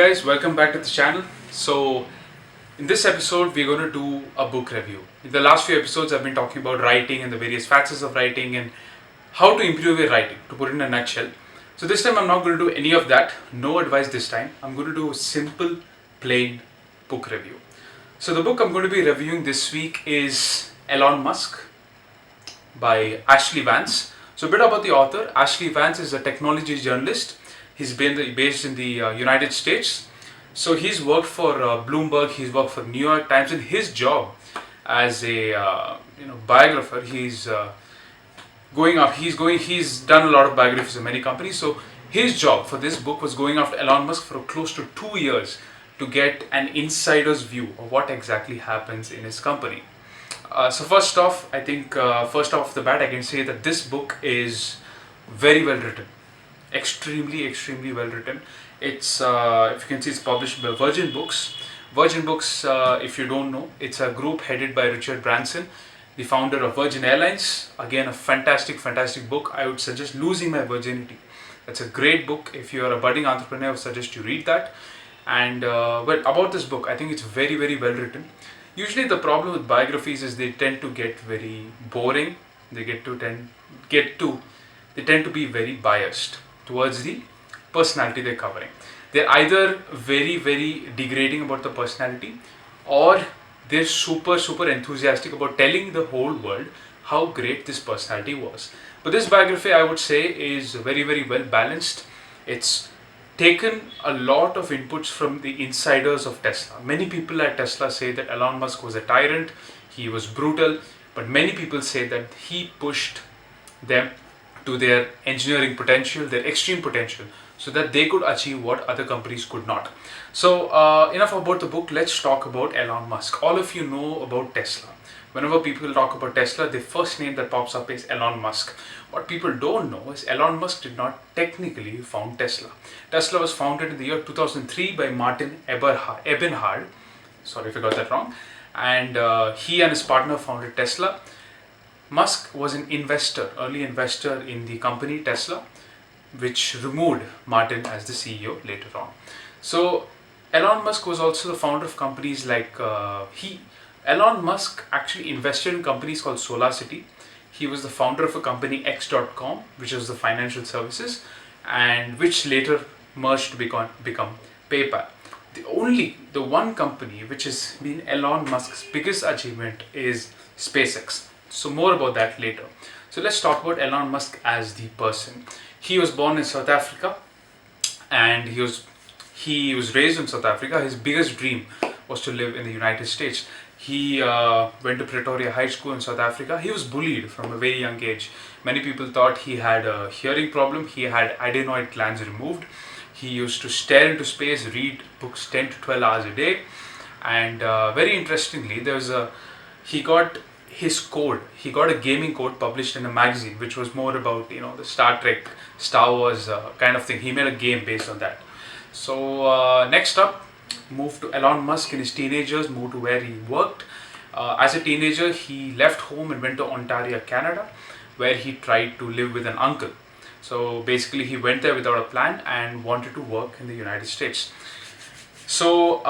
guys, welcome back to the channel. So in this episode we're going to do a book review. In the last few episodes I've been talking about writing and the various facets of writing and how to improve your writing, to put it in a nutshell. So this time I'm not going to do any of that, no advice this time. I'm going to do a simple, plain book review. So the book I'm going to be reviewing this week is Elon Musk by Ashlee Vance. So a bit about the author. Ashlee Vance is a technology journalist. He's been based in the United States. So he's worked for Bloomberg, he's worked for New York Times. In his job as a biographer, he's done a lot of biographies of many companies. So his job for this book was going after Elon Musk for close to 2 years to get an insider's view of what exactly happens in his company. So first off the bat, I can say that this book is very well written. Extremely well written. It's if you can see, it's published by Virgin Books. Virgin Books, if you don't know, it's a group headed by Richard Branson, the founder of Virgin Airlines. Again, a fantastic book. I would suggest Losing My Virginity. That's a great book. If you are a budding entrepreneur, I would suggest you read that. And but about this book, I think it's very well written. Usually the problem with biographies is they tend to get very boring. They tend to be very biased towards the personality they're covering. They're either very degrading about the personality, or they're super enthusiastic about telling the whole world how great this personality was. But this biography, I would say, is very well balanced. It's taken a lot of inputs from the insiders of Tesla. Many people at Tesla say that Elon Musk was a tyrant, he was brutal, but many people say that he pushed them to their engineering potential, their extreme potential, so that they could achieve what other companies could not. So enough about the book, let's talk about Elon Musk. All of you know about Tesla. Whenever people talk about Tesla, the first name that pops up is Elon Musk. What people don't know is Elon Musk did not technically found Tesla. Tesla was founded in the year 2003 by Martin Eberhard. Sorry if I got that wrong. And he and his partner founded Tesla. Musk was an early investor in the company Tesla, which removed Martin as the CEO later on. So Elon Musk was also the founder of companies like Elon Musk actually invested in companies called SolarCity. He was the founder of a company X.com, which was the financial services, and which later merged to become PayPal. The one company which has been Elon Musk's biggest achievement is SpaceX. So more about that later. So let's talk about Elon Musk as the person. He was born in South Africa, and he was raised in South Africa. His biggest dream was to live in the United States. He went to Pretoria High School in South Africa. He was bullied from a very young age. Many people thought he had a hearing problem. He had adenoid glands removed. He used to stare into space, read books 10 to 12 hours a day. And very interestingly, he got a gaming code published in a magazine, which was more about the Star Trek, Star Wars kind of thing. He made a game based on that. So next up, moved to Elon Musk in his teenagers, moved to where he worked. As a teenager, he left home and went to Ontario, Canada, where he tried to live with an uncle. So basically he went there without a plan and wanted to work in the United States. So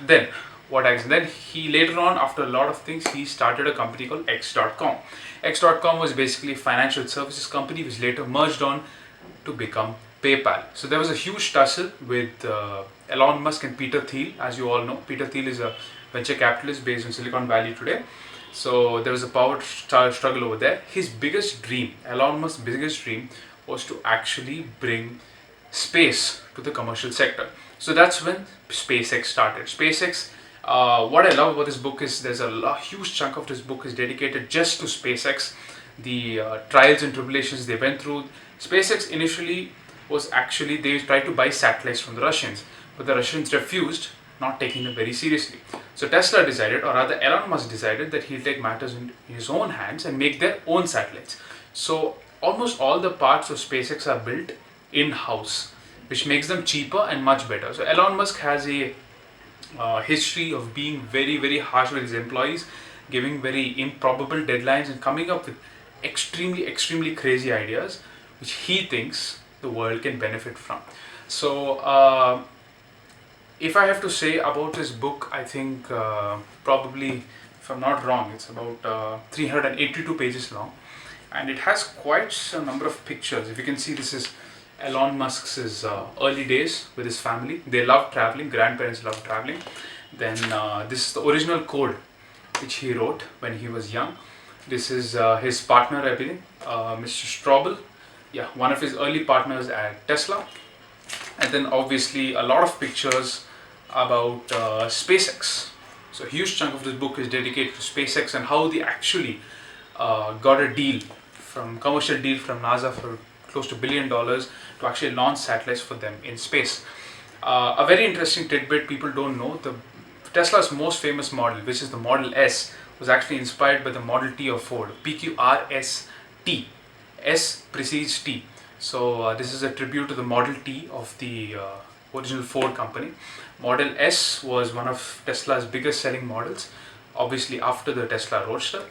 then he later on, after a lot of things, he started a company called X.com. X.com was basically a financial services company which later merged on to become PayPal. So there was a huge tussle with Elon Musk and Peter Thiel. As you all know, Peter Thiel is a venture capitalist based in Silicon Valley today. So there was a power struggle over there. Elon Musk's biggest dream, was to actually bring space to the commercial sector. So that's when SpaceX started. What I love about this book is there's a huge chunk of this book is dedicated just to SpaceX, the trials and tribulations they went through. SpaceX initially they tried to buy satellites from the Russians, but the Russians refused, not taking them very seriously. So Tesla decided, or rather Elon Musk decided, that he'll take matters in his own hands and make their own satellites. So almost all the parts of SpaceX are built in-house, which makes them cheaper and much better. So Elon Musk has a history of being very harsh with his employees, giving very improbable deadlines and coming up with extremely crazy ideas which he thinks the world can benefit from. So if I have to say about this book, I think probably, if I'm not wrong, it's about 382 pages long, and it has quite a number of pictures. If you can see, this is Elon Musk's early days with his family. They love traveling, grandparents love traveling. Then this is the original code which he wrote when he was young. This is his partner, I believe, Mr. Straubel. Yeah, one of his early partners at Tesla. And then obviously a lot of pictures about SpaceX. So a huge chunk of this book is dedicated to SpaceX and how they actually got a deal, commercial deal from NASA for close to $1 billion to actually launch satellites for them in space. A very interesting tidbit people don't know, Tesla's most famous model, which is the Model S, was actually inspired by the Model T of Ford, PQRST. S precedes T. So this is a tribute to the Model T of the original Ford company. Model S was one of Tesla's biggest selling models, obviously after the Tesla Roadster.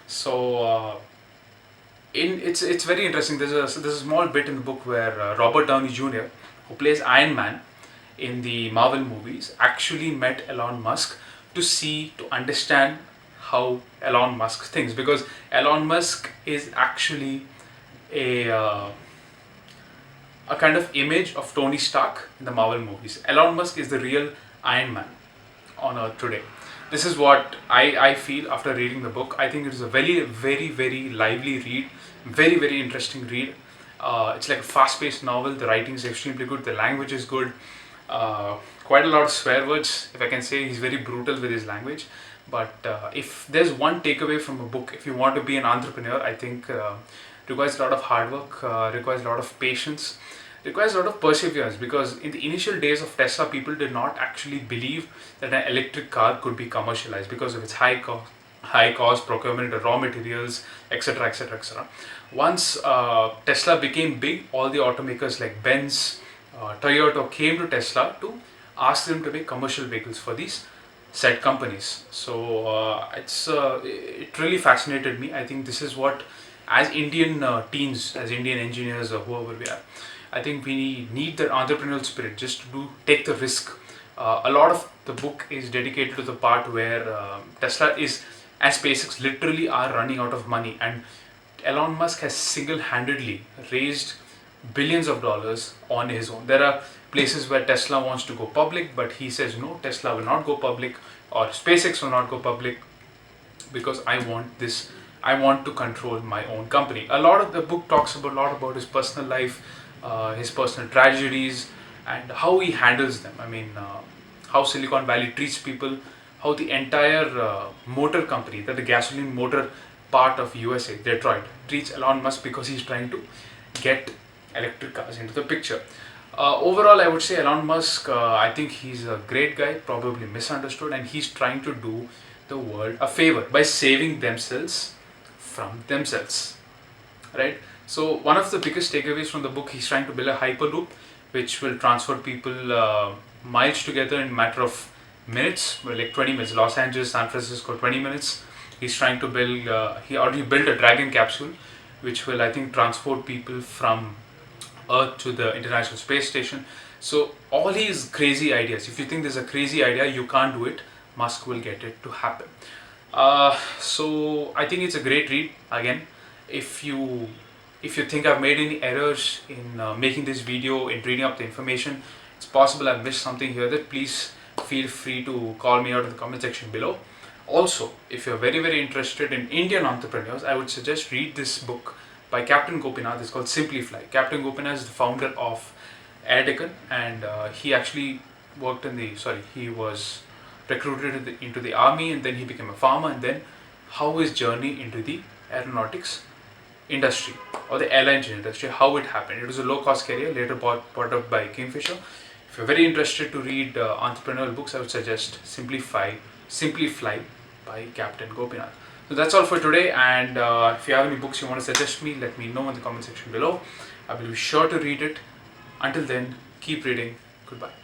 So it's very interesting. There's a small bit in the book where Robert Downey Jr., who plays Iron Man in the Marvel movies, actually met Elon Musk to understand how Elon Musk thinks, because Elon Musk is actually a kind of image of Tony Stark in the Marvel movies. Elon Musk is the real Iron Man on Earth today. This is what I feel after reading the book. I think it is a very, very, very lively read, very, very interesting read. It's like a fast-paced novel. The writing is extremely good. The language is good. Quite a lot of swear words, if I can say. He's very brutal with his language. But if there's one takeaway from a book, if you want to be an entrepreneur, I think requires a lot of hard work, requires a lot of patience, requires a lot of perseverance, because in the initial days of Tesla, people did not actually believe that an electric car could be commercialized because of its high cost procurement of raw materials, etc., etc., etc. Once Tesla became big, all the automakers like Benz, Toyota came to Tesla to ask them to make commercial vehicles for these said companies. So it really fascinated me. I think this is what, as Indian teens, as Indian engineers or whoever we are, I think we need that entrepreneurial spirit just to take the risk. A lot of the book is dedicated to the part where Tesla is and SpaceX literally are running out of money, and Elon Musk has single-handedly raised billions of dollars on his own. There are places where Tesla wants to go public, but he says no, Tesla will not go public, or SpaceX will not go public, because I want to control my own company. A lot of the book talks a lot about his personal life, his personal tragedies, and how he handles them. I mean, how Silicon Valley treats people, how the entire motor company, the gasoline motor part of USA, Detroit, treats Elon Musk because he's trying to get electric cars into the picture. Overall, I would say Elon Musk, I think he's a great guy, probably misunderstood, and he's trying to do the world a favor by saving themselves from themselves, right? So one of the biggest takeaways from the book, he's trying to build a hyperloop which will transfer people miles together in a matter of minutes, like 20 minutes. Los Angeles, San Francisco, 20 minutes. He's trying to build, he already built a Dragon capsule which will, I think, transport people from Earth to the International Space Station. So all these crazy ideas, if you think there's a crazy idea, you can't do it, Musk will get it to happen. So I think it's a great read. Again, if you think I've made any errors in making this video, in reading up the information, it's possible I've missed something here, that please feel free to call me out in the comment section below. Also, if you're very, very interested in Indian entrepreneurs, I would suggest read this book by Captain Gopinath. It's called Simply Fly. Captain Gopinath is the founder of Air Deccan, and he actually worked he was recruited into the army, and then he became a farmer, and then how his journey into the aeronautics industry or the airline industry, how it happened. It was a low-cost carrier, later bought up by Kingfisher. If you're very interested to read entrepreneurial books, I would suggest Simply Fly by Captain Gopinath. So that's all for today, and if you have any books you want to suggest me, let me know in the comment section below. I will be sure to read it. Until then, keep reading. Goodbye.